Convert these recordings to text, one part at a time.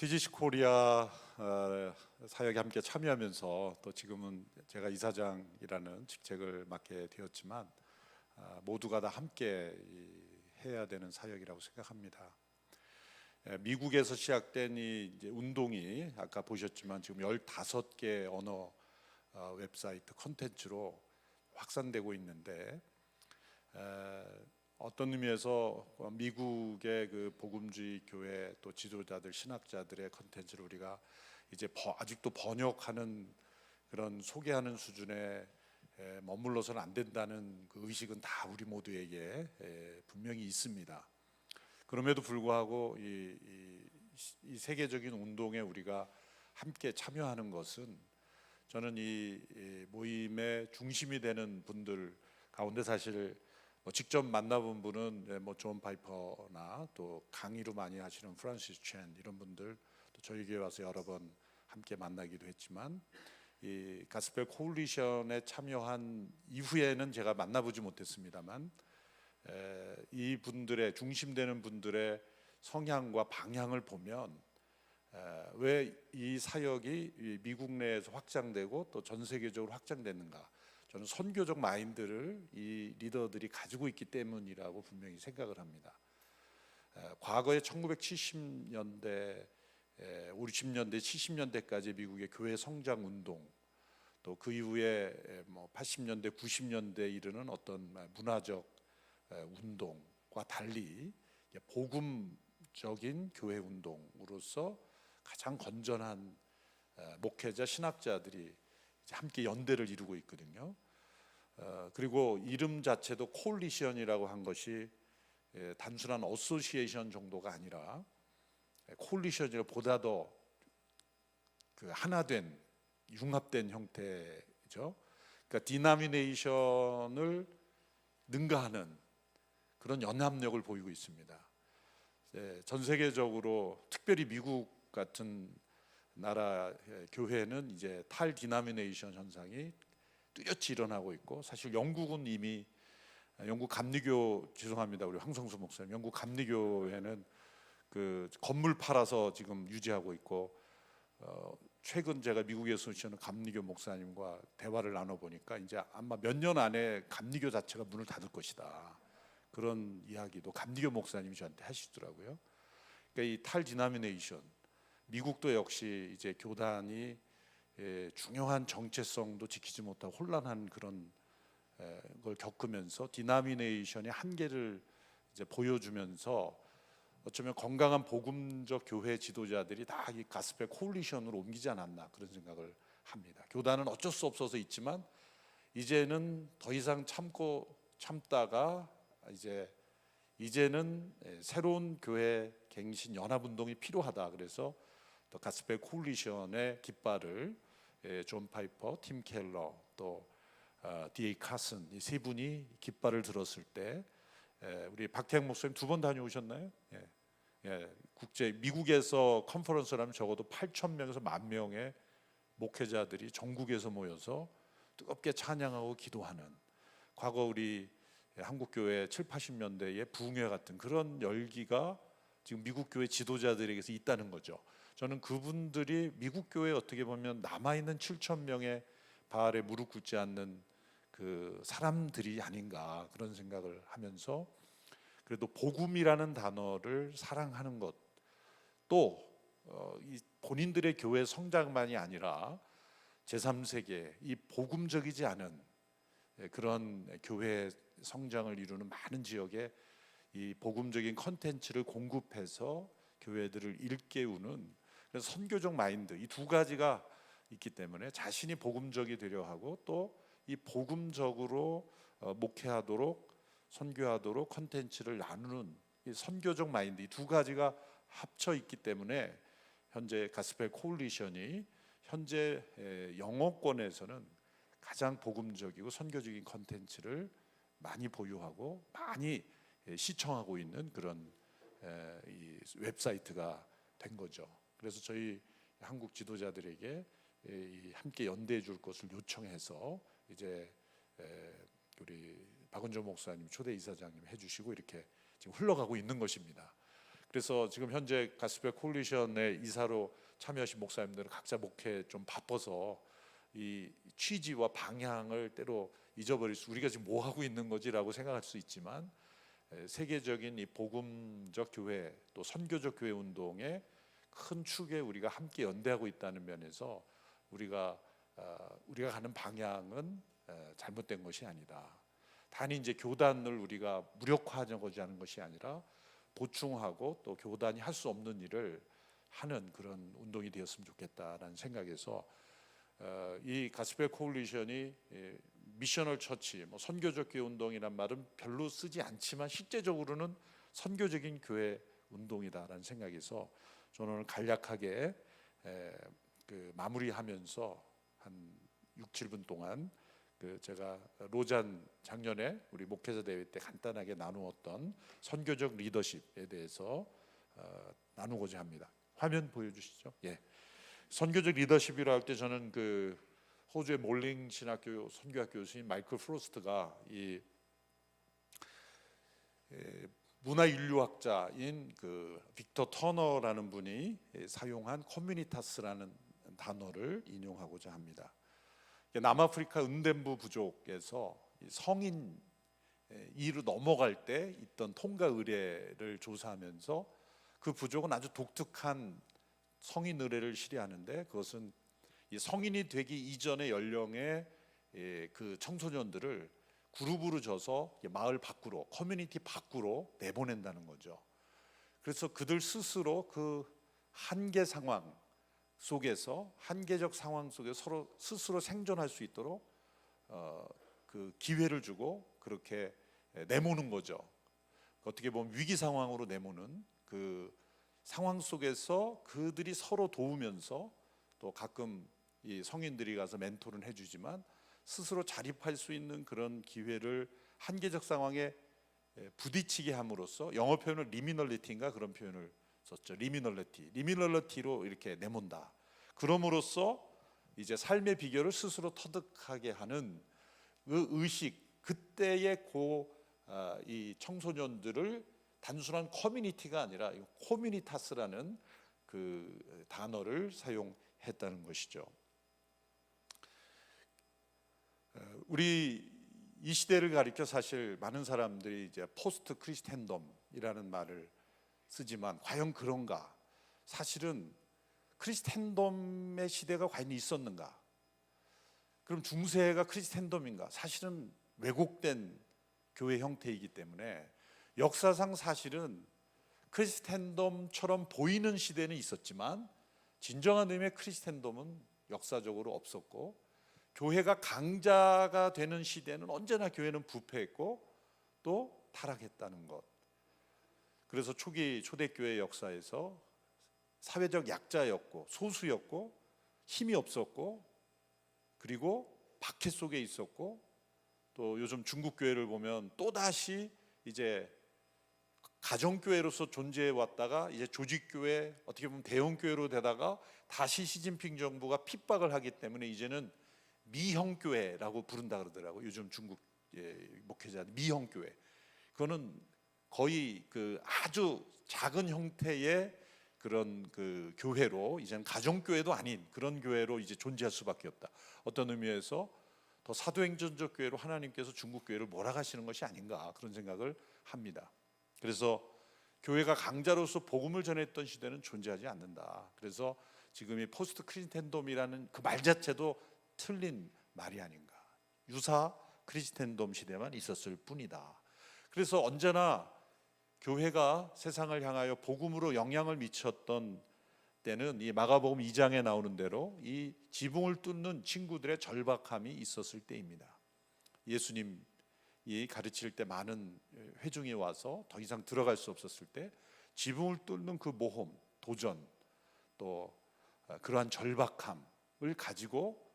TGC 코리아 사역에 함께 참여하면서 또 지금은 제가 이사장이라는 직책을 맡게 되었지만 모두가 다 함께 해야 되는 사역이라고 생각합니다. 미국에서 시작된 이 이제 운동이 아까 보셨지만 지금 15개 언어 웹사이트 콘텐츠로 확산되고 있는데 어떤 의미에서 미국의 그 복음주의 교회 또 지도자들 신학자들의 컨텐츠를 우리가 이제 아직도 번역하는 그런 소개하는 수준에 머물러서는 안 된다는 그 의식은 다 우리 모두에게 분명히 있습니다. 그럼에도 불구하고 이 세계적인 운동에 우리가 함께 참여하는 것은 저는 이 모임의 중심이 되는 분들 가운데 사실 직접 만나본 분은 존 파이퍼나 또 강의로 많이 하시는 프란시스 첸 이런 분들 또 저희 교회 와서 여러 번 함께 만나기도 했지만 이 가스펠 코올리션에 참여한 이후에는 제가 만나보지 못했습니다만 이 분들의 중심되는 분들의 성향과 방향을 보면 왜 이 사역이 미국 내에서 확장되고 또 전 세계적으로 확장됐는가? 저는 선교적 마인드를 이 리더들이 가지고 있기 때문이라고 분명히 생각을 합니다. 과거에 1970년대, 50년대, 70년대까지 미국의 교회 성장 운동, 또 그 이후에 80년대, 90년대에 이르는 어떤 문화적 운동과 달리 복음적인 교회 운동으로서 가장 건전한 목회자, 신학자들이 함께 연대를 이루고 있거든요. 그리고 이름 자체도 콜리션이라고 한 것이 단순한 어소시에이션 정도가 아니라 콜리션이 보다 더 그 하나된 융합된 형태죠. 그러니까 디나미네이션을 능가하는 그런 연합력을 보이고 있습니다. 전 세계적으로 특별히 미국 같은 나라 교회는 이제 탈 디나미네이션 현상이 뚜렷이 일어나고 있고, 사실 영국은 이미 영국 감리교, 죄송합니다 우리 황성수 목사님, 영국 감리교회는 그 건물 팔아서 지금 유지하고 있고, 최근 제가 미국에서 오시는 감리교 목사님과 대화를 나눠보니까 이제 아마 몇 년 안에 감리교 자체가 문을 닫을 것이다, 그런 이야기도 감리교 목사님이 저한테 하시더라고요. 그러니까 이 탈 디나미네이션, 미국도 역시 이제 교단이 중요한 정체성도 지키지 못하고 혼란한 그런 걸 겪으면서 디나미네이션의 한계를 이제 보여주면서 어쩌면 건강한 복음적 교회 지도자들이 다 이 가스펠 코올리션으로 옮기지 않았나, 그런 생각을 합니다. 교단은 어쩔 수 없어서 있지만 이제는 더 이상 참다가 이제는 새로운 교회 갱신 연합 운동이 필요하다. 그래서 또 가스펠 코올리션의 깃발을 존 파이퍼, 팀 켈러, 또 D.A. 카슨, 이 세 분이 깃발을 들었을 때 우리 박태양 목사님 2번 다녀오셨나요? 국제 미국에서 컨퍼런스를 하면 적어도 8,000명에서 10,000명의 목회자들이 전국에서 모여서 뜨겁게 찬양하고 기도하는, 과거 우리 한국교회 7, 80년대의 부흥회 같은 그런 열기가 지금 미국 교회 지도자들에게서 있다는 거죠. 저는 그분들이 미국 교회에 어떻게 보면 남아있는 7,000명의 바알에 무릎 꿇지 않는 그 사람들이 아닌가, 그런 생각을 하면서, 그래도 복음이라는 단어를 사랑하는 것, 또 이 본인들의 교회 성장만이 아니라 제3세계 이 복음적이지 않은 그런 교회 성장을 이루는 많은 지역에 이 복음적인 컨텐츠를 공급해서 교회들을 일깨우는, 그래서 선교적 마인드, 이 두 가지가 있기 때문에 자신이 복음적이 되려 하고 또 이 복음적으로 목회하도록 선교하도록 컨텐츠를 나누는 이 선교적 마인드, 이 두 가지가 합쳐 있기 때문에 현재 가스펠 코올리션이 현재 영어권에서는 가장 복음적이고 선교적인 컨텐츠를 많이 보유하고 많이 시청하고 있는 그런 이 웹사이트가 된 거죠. 그래서 저희 한국 지도자들에게 함께 연대해 줄 것을 요청해서 이제 우리 박은조 목사님 초대 이사장님 해주시고 이렇게 지금 흘러가고 있는 것입니다. 그래서 지금 현재 가스펠 콜리션의 이사로 참여하신 목사님들은 각자 목회 좀 바빠서 이 취지와 방향을 때로 잊어버릴 수, 우리가 지금 뭐 하고 있는 거지라고 생각할 수 있지만 세계적인 이 복음적 교회 또 선교적 교회 운동의 큰 축에 우리가 함께 연대하고 있다는 면에서 우리가 가는 방향은 잘못된 것이 아니다. 단지 이제 교단을 우리가 무력화하고자 하는 것이 아니라 보충하고 또 교단이 할 수 없는 일을 하는 그런 운동이 되었으면 좋겠다라는 생각에서 이 가스펠 코올리션이 미셔널 처치, 뭐 선교적 교회 운동이란 말은 별로 쓰지 않지만 실제적으로는 선교적인 교회 운동이다라는 생각에서 저는 오늘 간략하게 그 마무리하면서 한 6, 7분 동안 그 제가 로잔 작년에 우리 목회자 대회 때 간단하게 나누었던 선교적 리더십에 대해서 나누고자 합니다. 화면 보여주시죠. 예. 선교적 리더십이라 할 때 저는 그 호주의 몰링 신학교 선교학 교수인 마이클 프로스트가 이 문화 인류학자인 그 빅터 터너라는 분이 사용한 커뮤니타스라는 단어를 인용하고자 합니다. 남아프리카 은덴부 부족에서 성인 2로 넘어갈 때 있던 통가 의례를 조사하면서 그 부족은 아주 독특한 성인 의례를 실시하는데, 그것은 이 성인이 되기 이전의 연령의 그 청소년들을 그룹으로 져서 마을 밖으로, 커뮤니티 밖으로 내보낸다는 거죠. 그래서 그들 스스로 그 한계 상황 속에서, 한계적 상황 속에 서로 스스로 생존할 수 있도록 그 기회를 주고 그렇게 내모는 거죠. 어떻게 보면 위기 상황으로 내모는 그 상황 속에서 그들이 서로 도우면서, 또 가끔 이 성인들이 가서 멘토를 해주지만 스스로 자립할 수 있는 그런 기회를 한계적 상황에 부딪히게 함으로써, 영어 표현을 리미널리티인가 그런 표현을 썼죠. 리미널리티로 이렇게 내몬다. 그럼으로써 이제 삶의 비결을 스스로 터득하게 하는 그 의식, 그때의 이 청소년들을 단순한 커뮤니티가 아니라 코뮤니타스라는 그 단어를 사용했다는 것이죠. 우리 이 시대를 가리켜 사실 많은 사람들이 이제 포스트 크리스텐덤이라는 말을 쓰지만 과연 그런가? 사실은 크리스텐덤의 시대가 과연 있었는가? 그럼 중세가 크리스텐덤인가? 사실은 왜곡된 교회 형태이기 때문에 역사상 사실은 크리스텐덤처럼 보이는 시대는 있었지만 진정한 의미의 크리스텐덤은 역사적으로 없었고, 교회가 강자가 되는 시대는 언제나 교회는 부패했고 또 타락했다는 것. 그래서 초기 초대교회 역사에서 사회적 약자였고 소수였고 힘이 없었고, 그리고 박해 속에 있었고, 또 요즘 중국 교회를 보면 또다시 이제 가정교회로서 존재해 왔다가 이제 조직교회, 어떻게 보면 대형교회로 되다가 다시 시진핑 정부가 핍박을 하기 때문에 이제는 미형교회라고 부른다 그러더라고요. 요즘 중국 목회자들 미형교회. 그거는 거의 그 아주 작은 형태의 그런 그 교회로, 이제는 가정교회도 아닌 그런 교회로 이제 존재할 수밖에 없다. 어떤 의미에서 더 사도행전적 교회로 하나님께서 중국 교회를 몰아가시는 것이 아닌가, 그런 생각을 합니다. 그래서 교회가 강자로서 복음을 전했던 시대는 존재하지 않는다. 그래서 지금 이 포스트 크리스텐덤이라는 그 말 자체도 틀린 말이 아닌가. 유사 크리스텐덤 시대만 있었을 뿐이다. 그래서 언제나 교회가 세상을 향하여 복음으로 영향을 미쳤던 때는 이 마가복음 2장에 나오는 대로 이 지붕을 뚫는 친구들의 절박함이 있었을 때입니다. 예수님이 가르칠 때 많은 회중이 와서 더 이상 들어갈 수 없었을 때 지붕을 뚫는 그 모험, 도전, 또 그러한 절박함을 가지고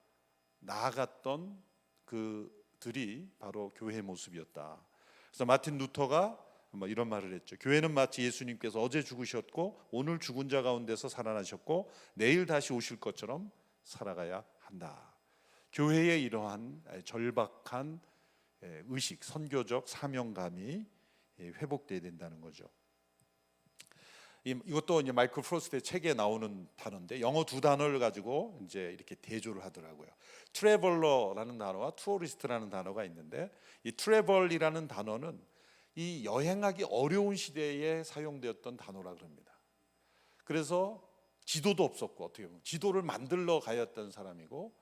나아갔던 그들이 바로 교회의 모습이었다. 그래서 마틴 루터가 이런 말을 했죠. 교회는 마치 예수님께서 어제 죽으셨고 오늘 죽은 자 가운데서 살아나셨고 내일 다시 오실 것처럼 살아가야 한다. 교회의 이러한 절박한 의식, 선교적 사명감이 회복돼야 된다는 거죠. 이것도 이제 마이클 프로스트의 책에 나오는 단어인데 영어 두 단어를 가지고 이제 이렇게 대조를 하더라고요. 트래블러라는 단어와 투어리스트라는 단어가 있는데 이 트래블이라는 단어는 이 여행하기 어려운 시대에 사용되었던 단어라 그럽니다. 그래서 지도도 없었고 어떻게 보면 지도를 만들러 가였던 사람이고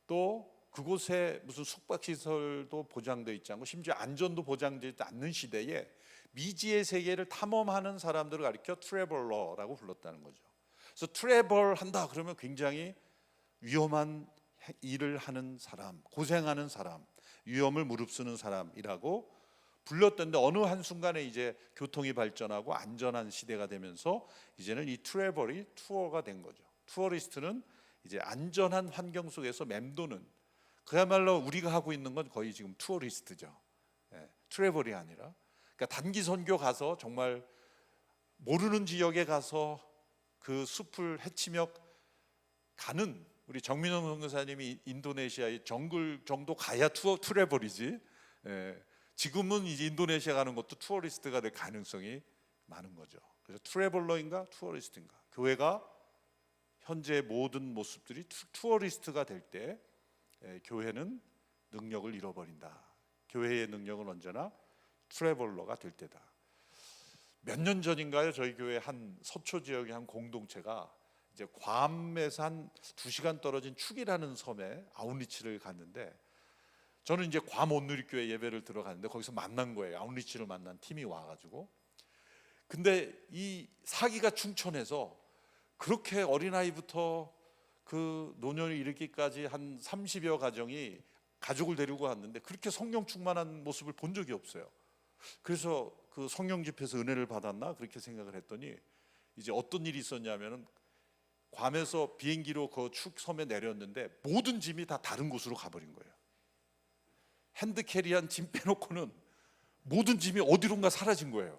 또 그곳에 무슨 숙박시설도 보장되어 있지 않고 심지어 안전도 보장되지 않는 시대에 미지의 세계를 탐험하는 사람들을 가리켜 트래블러라고 불렀다는 거죠. 그래서 트래블 한다 그러면 굉장히 위험한 일을 하는 사람, 고생하는 사람, 위험을 무릅쓰는 사람이라고 불렀던데 어느 한순간에 이제 교통이 발전하고 안전한 시대가 되면서 이제는 이 트래블이 투어가 된 거죠. 투어리스트는 이제 안전한 환경 속에서 맴도는, 그야말로 우리가 하고 있는 건 거의 지금 투어리스트죠. 트래블이 아니라. 그러니까 단기 선교 가서 정말 모르는 지역에 가서 그 숲을 헤치며 가는, 우리 정민영 선교사님이 인도네시아의 정글 정도 가야 트래블이지. 지금은 이제 인도네시아 가는 것도 투어리스트가 될 가능성이 많은 거죠. 그래서 트래블러인가 투어리스트인가. 교회가 현재 모든 모습들이 투어리스트가 될 때 교회는 능력을 잃어버린다. 교회의 능력은 언제나 트래블러가 될 때다. 몇 년 전인가요? 저희 교회 한 서초 지역의 한 공동체가 이제 괌에서 한 2시간 떨어진 축이라는 섬에 아웃리치를 갔는데, 저는 이제 괌 온누리교회 예배를 들어갔는데 거기서 만난 거예요. 아웃리치를 만난 팀이 와가지고. 근데 이 사기가 충천해서 그렇게 어린아이부터 그 노년을 이르기까지 한 30여 가정이 가족을 데리고 왔는데 그렇게 성령 충만한 모습을 본 적이 없어요. 그래서 그 성령 집회에서 은혜를 받았나 그렇게 생각을 했더니 이제 어떤 일이 있었냐면은 괌에서 비행기로 그 축섬에 내렸는데 모든 짐이 다 다른 곳으로 가버린 거예요. 핸드캐리한 짐 빼놓고는 모든 짐이 어디론가 사라진 거예요.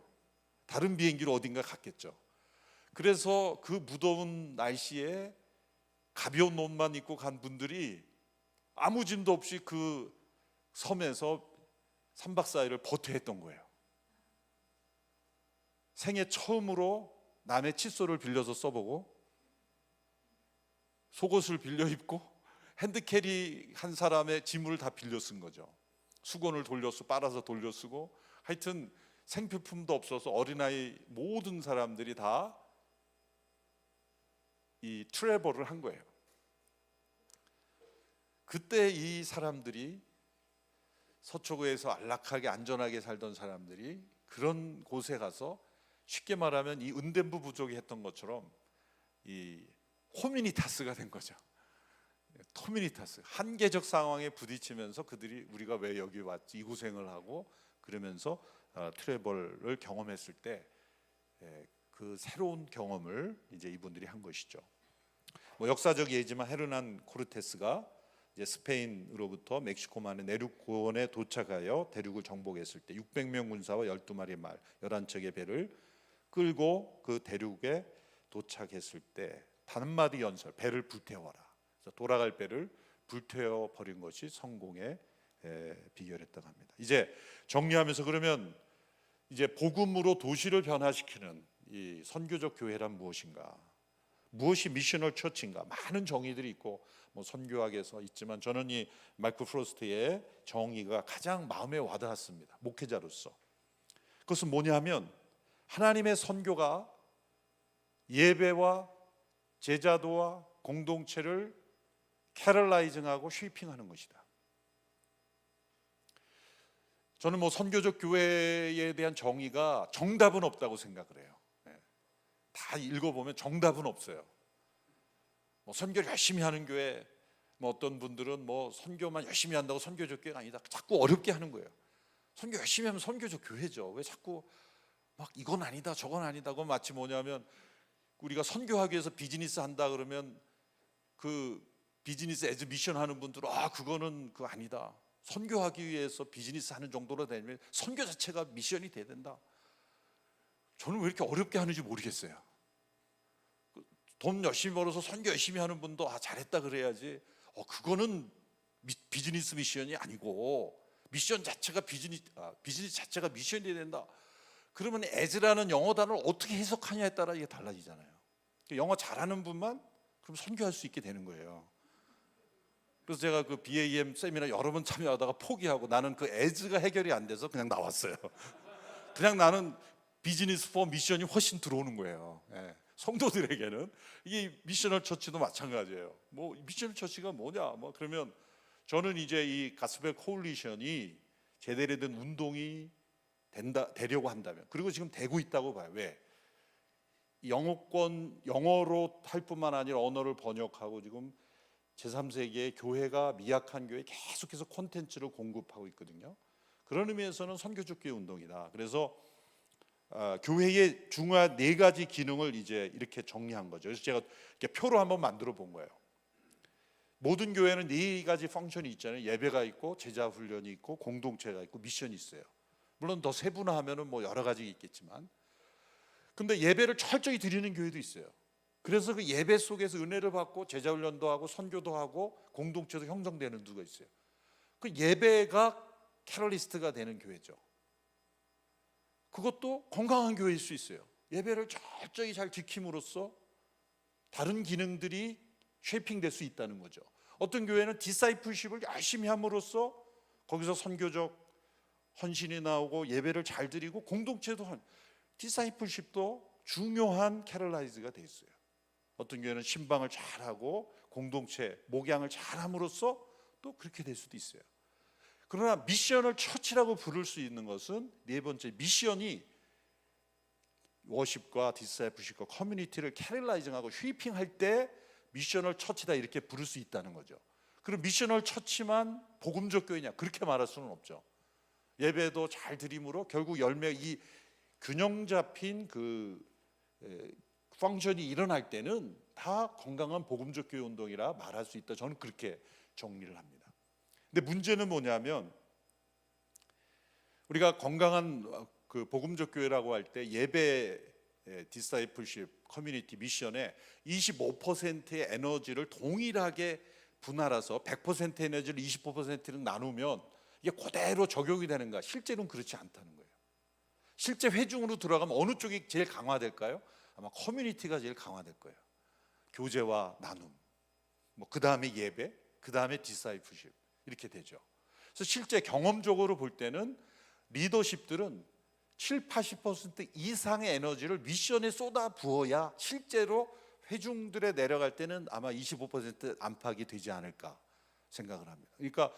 다른 비행기로 어딘가 갔겠죠. 그래서 그 무더운 날씨에 가벼운 옷만 입고 간 분들이 아무 짐도 없이 그 섬에서 3박 4일을 버텨했던 거예요. 생애 처음으로 남의 칫솔을 빌려서 써보고 속옷을 빌려 입고 핸드캐리 한 사람의 짐을 다 빌려 쓴 거죠. 수건을 빨아서 돌려 쓰고, 하여튼 생필품도 없어서 어린아이 모든 사람들이 다 이 트래블을 한 거예요. 그때 이 사람들이 서초구에서 안락하게 안전하게 살던 사람들이 그런 곳에 가서 쉽게 말하면 이 은덴부 부족이 했던 것처럼 이 호미니타스가 된 거죠. 호미니타스, 한계적 상황에 부딪히면서 그들이 우리가 왜 여기 왔지, 이 고생을 하고 그러면서 트래블을 경험했을 때 그 새로운 경험을 이제 이분들이 한 것이죠. 뭐 역사적 예지만 헤르난 코르테스가 이제 스페인으로부터 멕시코만의 내륙 고원에 도착하여 대륙을 정복했을 때 600명 군사와 12마리 말 11척의 배를 끌고 그 대륙에 도착했을 때 단 한마디 연설, 배를 불태워라. 그래서 돌아갈 배를 불태워 버린 것이 성공의 비결이었다고 합니다. 이제 정리하면서 그러면 이제 복음으로 도시를 변화시키는 이 선교적 교회란 무엇인가? 무엇이 미셔널 처치인가? 많은 정의들이 있고 뭐 선교학에서 있지만 저는 이 마이클 프로스트의 정의가 가장 마음에 와닿았습니다. 목회자로서. 그것은 뭐냐면 하나님의 선교가 예배와 제자도와 공동체를 캐럴라이징하고 쉐이핑하는 것이다. 저는 뭐 선교적 교회에 대한 정의가 정답은 없다고 생각을 해요. 다 읽어보면 정답은 없어요. 뭐 선교를 열심히 하는 교회, 뭐 어떤 분들은 뭐 선교만 열심히 한다고 선교적 교회가 아니다. 자꾸 어렵게 하는 거예요. 선교 열심히 하면 선교적 교회죠. 왜 자꾸 막 이건 아니다, 저건 아니다. 그건 마치 뭐냐면 우리가 선교하기 위해서 비즈니스 한다 그러면 그 비즈니스 에즈 미션 하는 분들은 그거는 그거 아니다. 선교하기 위해서 비즈니스 하는 정도로 되면 선교 자체가 미션이 돼야 된다. 저는 왜 이렇게 어렵게 하는지 모르겠어요. 돈 열심히 벌어서 선교 열심히 하는 분도 잘했다 그래야지. 그거는 비즈니스 미션이 아니고 미션 자체가 비즈니스 자체가 미션이 된다. 그러면 as라는 영어 단어를 어떻게 해석하냐에 따라 이게 달라지잖아요. 영어 잘하는 분만 그럼 선교할 수 있게 되는 거예요. 그래서 제가 그 BAM 세미나 여러 번 참여하다가 포기하고 나는 그 as가 해결이 안 돼서 그냥 나왔어요. 그냥 나는 비즈니스 포 미션이 훨씬 들어오는 거예요. 예. 성도들에게는 이게 미셔널 처치도 마찬가지예요. 뭐 미셔널 처치가 뭐냐? 뭐 그러면 저는 이제 이 가스펠 코올리션이 제대로 된 운동이 되려고 한다면, 그리고 지금 되고 있다고 봐요. 왜? 영어로 할 뿐만 아니라 언어를 번역하고 지금 제3세계의 교회가 미약한 교회에 계속해서 콘텐츠를 공급하고 있거든요. 그런 의미에서는 선교적 교회 운동이다. 그래서 교회의 중요한 4가지 기능을 이제 이렇게 정리한 거죠. 그래서 제가 이렇게 표로 한번 만들어 본 거예요. 모든 교회는 4가지 펑션이 있잖아요. 예배가 있고 제자 훈련이 있고 공동체가 있고 미션이 있어요. 물론 더 세분화하면은 뭐 여러 가지 있겠지만, 근데 예배를 철저히 드리는 교회도 있어요. 그래서 그 예배 속에서 은혜를 받고 제자 훈련도 하고 선교도 하고 공동체도 형성되는 누가 있어요. 그 예배가 캐럴리스트가 되는 교회죠. 그것도 건강한 교회일 수 있어요. 예배를 철저히 잘 지킴으로써 다른 기능들이 쉐이핑될 수 있다는 거죠. 어떤 교회는 디사이플십을 열심히 함으로써 거기서 선교적 헌신이 나오고 예배를 잘 드리고 공동체도 디사이플십도 중요한 캐럴라이즈가 돼 있어요. 어떤 교회는 신방을 잘하고 공동체 목양을 잘함으로써 또 그렇게 될 수도 있어요. 그러나 미션을 처치라고 부를 수 있는 것은 4번째, 미션이 워십과 디사이플십과 커뮤니티를 캐럴라이징하고 쉐이핑할 때 미션을 처치다 이렇게 부를 수 있다는 거죠. 그럼 미션을 처치만 복음적 교회냐? 그렇게 말할 수는 없죠. 예배도 잘 드림으로 결국 열매, 이 균형 잡힌 그 펑션이 일어날 때는 다 건강한 복음적 교회 운동이라 말할 수 있다. 저는 그렇게 정리를 합니다. 근데 문제는 뭐냐면 우리가 건강한 그 복음적 교회라고 할 때 예배, 디사이플십, 커뮤니티, 미션에 25%의 에너지를 동일하게 분할해서 100% 에너지를 25%는 나누면 이게 그대로 적용이 되는가? 실제로는 그렇지 않다는 거예요. 실제 회중으로 들어가면 어느 쪽이 제일 강화될까요? 아마 커뮤니티가 제일 강화될 거예요. 교제와 나눔, 뭐 그 다음에 예배, 그 다음에 디사이플십 이렇게 되죠. 그래서 실제 경험적으로 볼 때는 리더십들은 70-80% 이상의 에너지를 미션에 쏟아 부어야 실제로 회중들에 내려갈 때는 아마 25% 안팎이 되지 않을까 생각을 합니다. 그러니까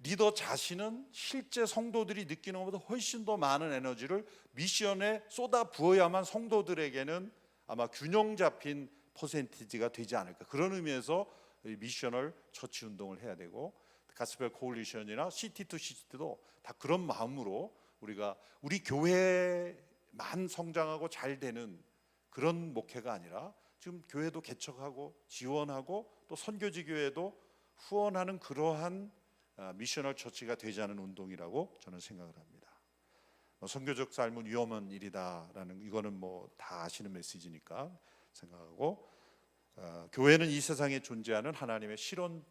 리더 자신은 실제 성도들이 느끼는 것보다 훨씬 더 많은 에너지를 미션에 쏟아 부어야만 성도들에게는 아마 균형 잡힌 퍼센티지가 되지 않을까. 그런 의미에서 미셔널 처치 운동을 해야 되고, 가스펠 코올리션이나 시티 투 시티도 다 그런 마음으로 우리가 우리 교회만 성장하고 잘 되는 그런 목회가 아니라 지금 교회도 개척하고 지원하고 또 선교지 교회도 후원하는 그러한 미셔널 처치가 되지 않은 운동이라고 저는 생각을 합니다. 선교적 삶은 위험한 일이다라는, 이거는 뭐 다 아시는 메시지니까 생각하고, 교회는 이 세상에 존재하는 하나님의 실험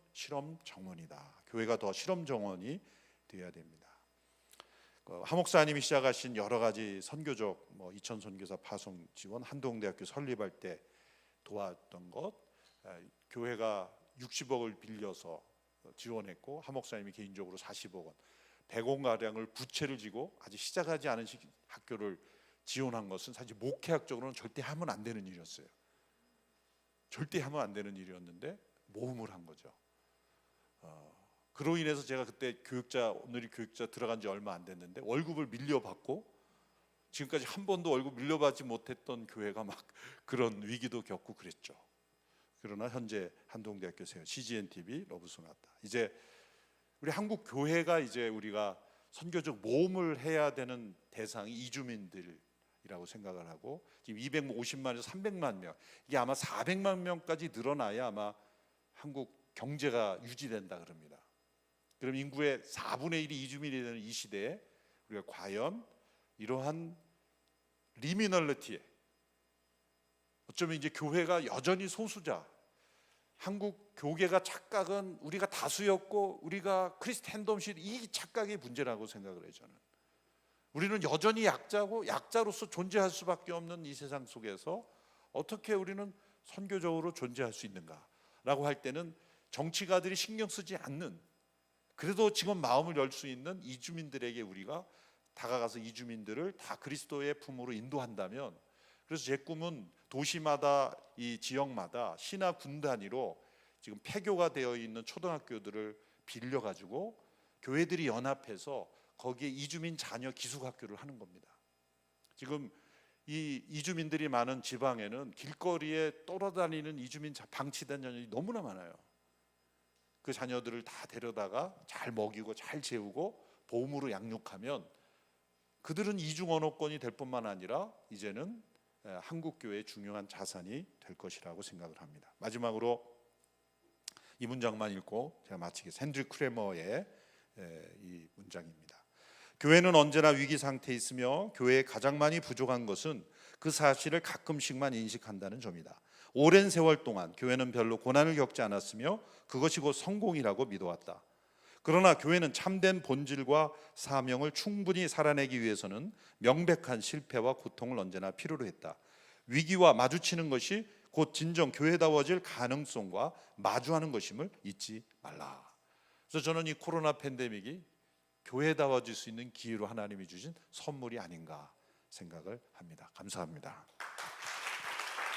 정원이다. 교회가 더 실험 정원이 되어야 됩니다. 하 목사님이 시작하신 여러 가지 선교적 이천 선교사 파송 지원, 한동대학교 설립할 때 도왔던 것, 교회가 60억을 빌려서 지원했고 하 목사님이 개인적으로 40억 원, 100억 가량을 부채를 지고 아직 시작하지 않은 학교를 지원한 것은 사실 목회학적으로는 절대 하면 안 되는 일이었어요. 절대 하면 안 되는 일이었는데 모험을 한 거죠. 그로 인해서 제가 그때 오늘이 교육자 들어간 지 얼마 안 됐는데 월급을 밀려받고, 지금까지 한 번도 월급 밀려받지 못했던 교회가 막 그런 위기도 겪고 그랬죠. 그러나 현재 한동대학교 세워 CGN-TV 러브소나타, 이제 우리 한국 교회가 이제 우리가 선교적 모험을 해야 되는 대상이 이주민들이라고 생각을 하고, 지금 250만에서 300만 명, 이게 아마 400만 명까지 늘어나야 아마 한국 경제가 유지된다 그럽니다. 그럼 인구의 4분의 1이 이주민이 되는 이 시대에 우리가 과연 이러한 리미널리티에, 어쩌면 이제 교회가 여전히 소수자, 한국 교계가 착각은 우리가 다수였고 우리가 크리스텐덤십, 이 착각이 문제라고 생각을 해요. 저는 우리는 여전히 약자고 약자로서 존재할 수밖에 없는 이 세상 속에서 어떻게 우리는 선교적으로 존재할 수 있는가라고 할 때는 정치가들이 신경 쓰지 않는, 그래도 지금 마음을 열 수 있는 이주민들에게 우리가 다가가서 이주민들을 다 그리스도의 품으로 인도한다면, 그래서 제 꿈은 도시마다 이 지역마다 시나 군 단위로 지금 폐교가 되어 있는 초등학교들을 빌려 가지고 교회들이 연합해서 거기에 이주민 자녀 기숙학교를 하는 겁니다. 지금 이 이주민들이 많은 지방에는 길거리에 돌아다니는 이주민 방치된 자녀들이 너무나 많아요. 그 자녀들을 다 데려다가 잘 먹이고 잘 재우고 보험으로 양육하면 그들은 이중 언어권이 될 뿐만 아니라 이제는 한국 교회의 중요한 자산이 될 것이라고 생각을 합니다. 마지막으로 이 문장만 읽고 제가 마치겠습니다. 헨리 크레머의 이 문장입니다. 교회는 언제나 위기 상태에 있으며 교회에 가장 많이 부족한 것은 그 사실을 가끔씩만 인식한다는 점이다. 오랜 세월 동안 교회는 별로 고난을 겪지 않았으며 그것이 곧 성공이라고 믿어왔다. 그러나 교회는 참된 본질과 사명을 충분히 살아내기 위해서는 명백한 실패와 고통을 언제나 필요로 했다. 위기와 마주치는 것이 곧 진정 교회다워질 가능성과 마주하는 것임을 잊지 말라. 그래서 저는 이 코로나 팬데믹이 교회다워질 수 있는 기회로 하나님이 주신 선물이 아닌가 생각을 합니다. 감사합니다.